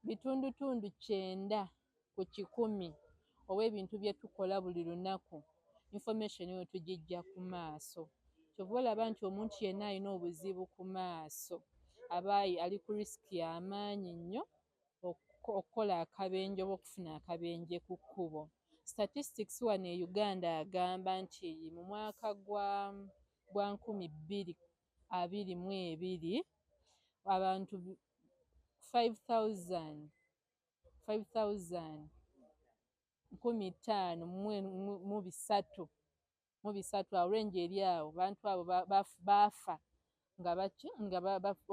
bitundutundu 9 ku 100 ow'ebintu bye tukola buli lunaku information eyo tugijja ku maaso. Kyova olaba nti omuntu yenna alina obuzibu ku maaso aba ali ku risiki y'amaanyi nnyo okukola akabenje oba okufuna akabenje ku kkubo. Statistics wano e Uganda agamba nti mu mwaka gwa 2022 abantu 5,053 awulenje eri awo bantu abo baafa nga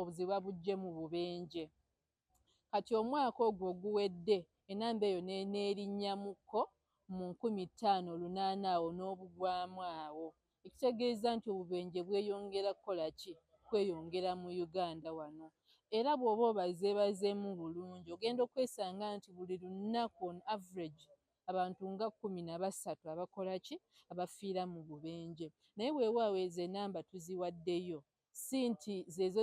obuzibu babuggye mu bubenje. Kati omwaka ogwo oguwedde enamba eyo n'erinnyamuko mu 5,800 awo n'obugwamu awo, ekitegeeza nti obubenje bweyongera kukola ki? Kweyongera mu Uganda wano. Era bw'oba obazeebazeemu bulungi ogenda okwesanga nti buli lunaku on average abantu nga 13 abakola ki? Abafiira mu bubenje. Naye weewaawo ezo enamba tuziwaddeyo si nti zezo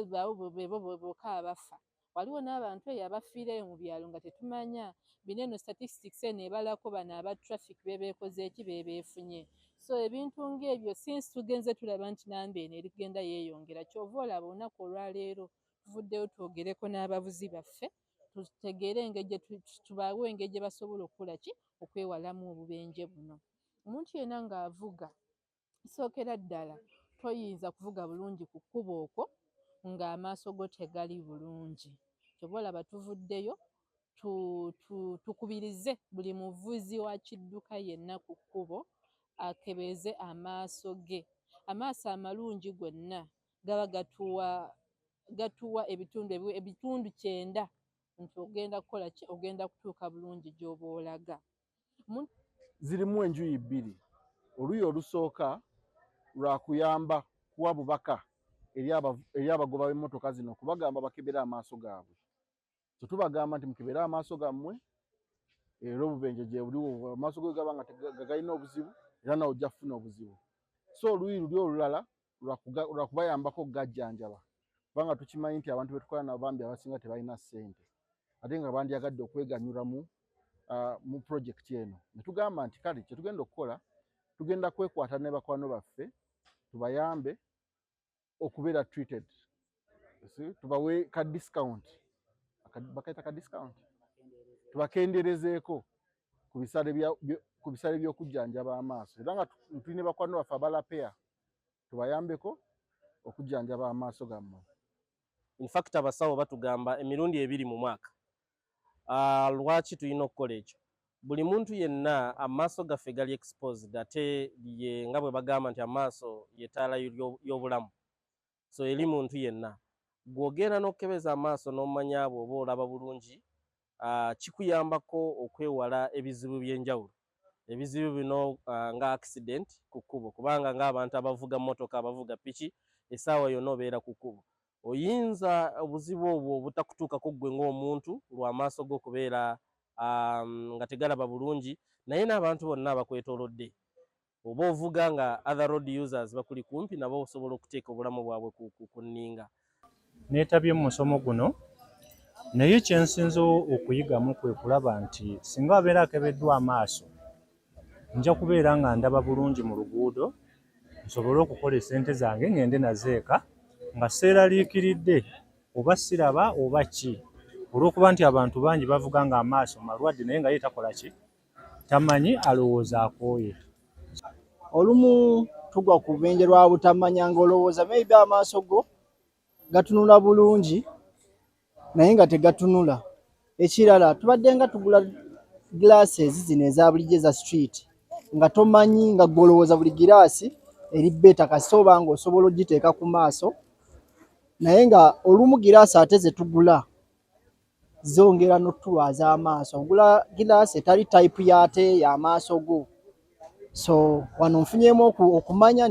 beebo bokka abafa. Waliwo n'abantu eyo abafiirayo mu byalo nga tetumanya. Bino eno statistics eno ebalako bano aba traffic beebeekoze ki? Beebeefunye. So ebintu ng'ebyo since tugenze tulaba nti namba eno erigenda yeeyongera, kyova olaba olunaku olwaleero tuvuddeyo twogereko n'abavuzi baffe tutegeere tubaawe engeri gye basobola okukola ki? Okwewalamu obubenje buno. Omuntu yenna ng'avuga kisookera ddala toyinza kuvuga bulungi ku kkubo okwo ng'amaaso go tegali bulungi. Kyova olaba tuvuddeyo tukubirize buli muvuzi wa kidduka yenna ku kkubo akebeze amaaso ge. Amaaso amalungi gonna gaba gatuwa ebitundu 9 nti ogenda kukola ki? Ogenda kutuuka bulungi gy'oba olaga. Zirimu enjuyi bbiri. Oluyi olusooka lwa kuyamba kuwa bubaka eri abagoba b'emmotoka zino kubagamba bakebere amaaso gaabwe. So tubagamba nti mukebere amaaso gammwe era obubenje gye buliwo amaaso go gaba nga tegalina obuzibu era nawe ojja kufuna obuzibu. So oluyi luli olulala lwa kubayambako gajjanjaba kubanga tukimanyi nti abantu betukola nabo bambi abasinga tebalina ssente ate nga bandyagadde okweganyula mu project eno. Ne tugamba nti kale kye tugenda okukola tugenda kwekwata ne bakwano baffe tubayambe okubeera treated. Tubawe ka discount. Bakaita ka discount. Tubakenderezeeko ku bisale by'okujjanjaba amaaso. Era nga tulina bakwano baffe abalapea tubayambeko okujjanjaba amaaso gammwe. In fact abasawo batugamba emirundi 2 mu mwaka. Lwaki tulina okukola ekyo? Buli muntu yenna amaaso gaffe gali exposed ate nga bwe bagamba nti amaaso yetaala y'obulamu. So eri muntu yenna gw'ogenda n'okukebeza amaaso n'omanya bw'oba olaba bulungi kikuyambako okwewala ebizibu by'enjawulo. Ebizibu bino nga accident ku kkubo kubanga ng'abantu abavuga mmotoka abavuga piki essaawa yonna obeera ku kkubo. Oyinza obuzibu obwo obutakutuukako ggwe ng'omuntu lw'amaaso go kubeera nga tegalaba bulungi, naye n'abantu bonna abakwetoolodde oba ovuga nga other road users bakuli kumpi nabo osobola okuteeka obulamu bwabwe ku nninga. Neetabye mu musomo guno naye kye nsinze okuyigamu kwe kulaba nti singa abeera akebeddwa amaaso nja kubeera nga ndaba bulungi mu luguudo nsobole okukola essente zange ngende nazeeka nga seeraliikiridde oba siraba oba ki, olw'okuba nti abantu bangi bavuga nga amaaso malwadde naye nga ye takola ki? Tamanyi, alowooza akooye. Olumu tugwa ku bubenje lwa butamanya ng'olowooza maybe amaaso go gatunula bulungi naye nga tegatunula. Ekirala tubadde nga tugula glasses zino eza bulijjo za street nga tomanyi nga gw'olowooza buli giraasi eri beta kasita oba nga osobola ogiteeka ku maaso naye nga olumu giraasi ate ze tugula zongera n'otulwaza amaaso. Ogula giraasi etali type y'ate y'amaaso go. So wano nfunyemu okumanya